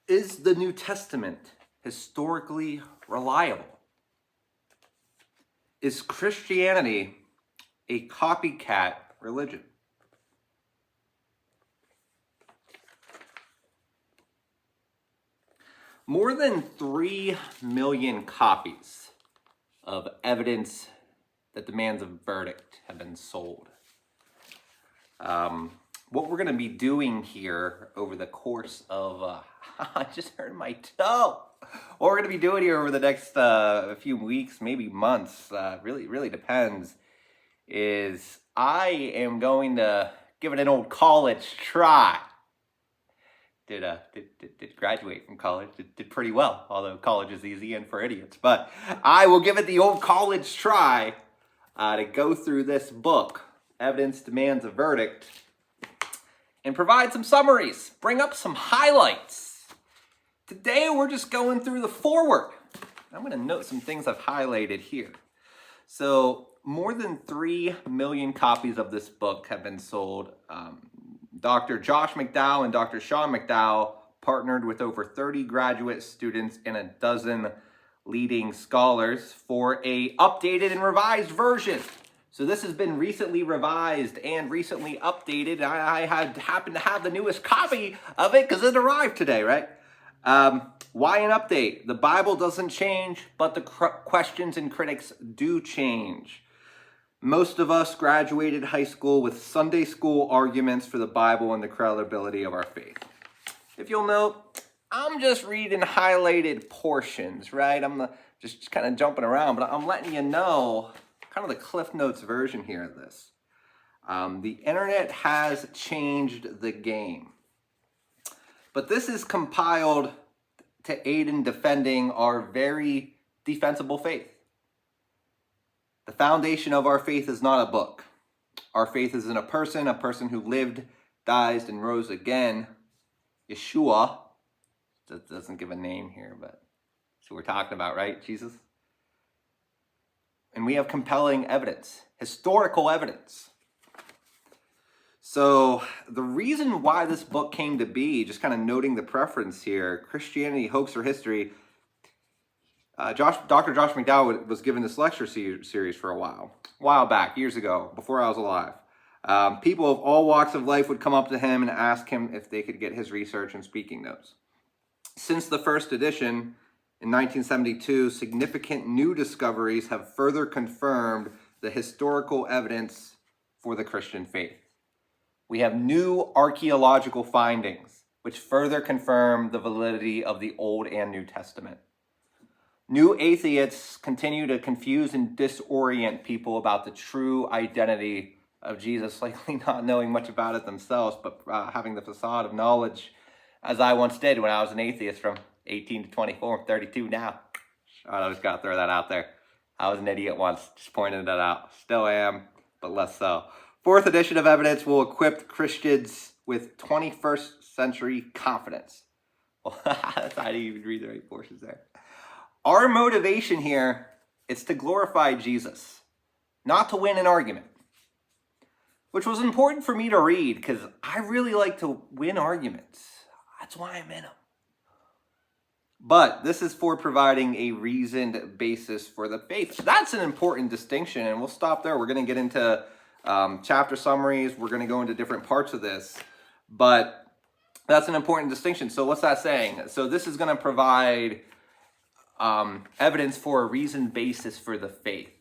Is the New Testament historically reliable? Is Christianity a copycat religion? More than 3 million copies of evidence that demands a verdict have been sold. What we're going to be doing here over the course of, I just hurt my toe. What we're going to be doing here over the next few weeks, maybe months, really depends, is I am going to give it an old college try. Did graduate from college, did pretty well, although college is easy and for idiots. But I will give it the old college try to go through this book, Evidence Demands a Verdict, and provide some summaries, bring up some highlights. Today we're just going through the foreword. I'm going to note some things I've highlighted here. So more than 3 million copies of this book have been sold. Dr. Josh McDowell and Dr. Sean McDowell partnered with over 30 graduate students and a dozen leading scholars for a updated and revised version. So this has been recently revised and recently updated. I happen to have the newest copy of it because it arrived today, right? Why an update? The Bible doesn't change, but the questions and critics do change. Most of us graduated high school with Sunday school arguments for the Bible and the credibility of our faith. If you'll note, I'm just reading highlighted portions, right? I'm just kind of jumping around, but I'm letting you know kind of the Cliff Notes version here of this. The internet has changed the game. But this is compiled to aid in defending our very defensible faith. The foundation of our faith is not a book. Our faith is in a person who lived, died, and rose again. Yeshua. That doesn't give a name here, but that's what we're talking about, right? Jesus. And we have compelling evidence, historical evidence. So the reason why this book came to be, just kind of noting the preference here, Christianity, Hoax or History, Dr. Josh McDowell was given this lecture series for a while back, years ago, before I was alive. People of all walks of life would come up to him and ask him if they could get his research and speaking notes. Since the first edition in 1972, significant new discoveries have further confirmed the historical evidence for the Christian faith. We have new archaeological findings, which further confirm the validity of the Old and New Testament. New atheists continue to confuse and disorient people about the true identity of Jesus, likely not knowing much about it themselves, but having the facade of knowledge, as I once did when I was an atheist from 18 to 24, I'm 32 now. I just got to throw that out there. I was an idiot once, just pointing that out. Still am, but less so. Fourth edition of Evidence will equip Christians with 21st century confidence. Well, I didn't even read the right portions there. Our motivation here is to glorify Jesus, not to win an argument, which was important for me to read because I really like to win arguments. That's why I'm in them. But this is for providing a reasoned basis for the faith. That's an important distinction, and we'll stop there. We're going to get into chapter summaries. We're going to go into different parts of this, but that's an important distinction. So what's that saying? So this is going to provide evidence for a reasoned basis for the faith.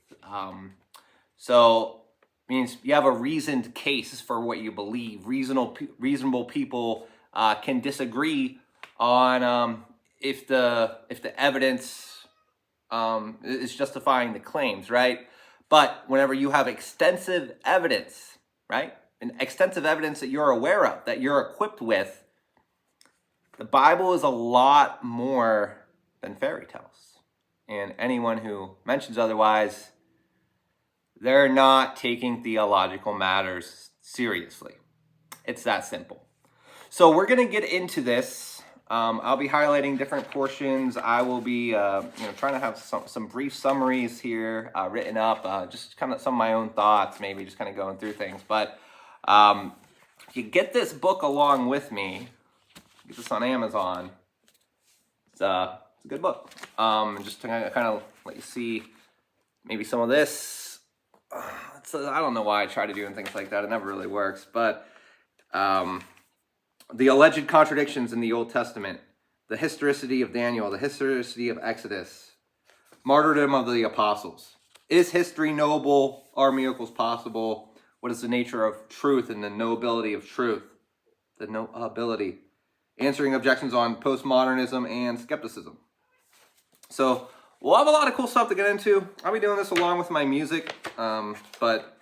So means you have a reasoned case for what you believe. Reasonable people can disagree on if the evidence is justifying the claims, right? But whenever you have extensive evidence, right, and extensive evidence that you're aware of, that you're equipped with, the Bible is a lot more than fairy tales. And anyone who mentions otherwise, they're not taking theological matters seriously. It's that simple. So we're going to get into this. I'll be highlighting different portions. I will be trying to have some brief summaries here written up, just kind of some of my own thoughts, maybe just kind of going through things. But if you get this book along with me, get this on Amazon, It's a good book. Just to kind of let you see maybe some of this. I don't know why I try to do things like that. It never really works. But the alleged contradictions in the Old Testament, the historicity of Daniel, the historicity of Exodus, martyrdom of the apostles. Is history knowable? Are miracles possible? What is the nature of truth and the knowability of truth? The knowability. Answering objections on postmodernism and skepticism. So we'll have a lot of cool stuff to get into. I'll be doing this along with my music, but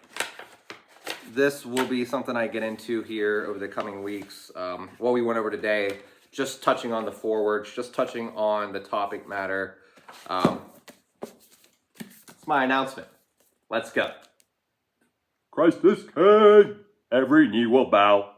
this will be something I get into here over the coming weeks. What we went over today, just touching on the forewords, just touching on the topic matter. It's my announcement. Let's go. Christ is king, every knee will bow.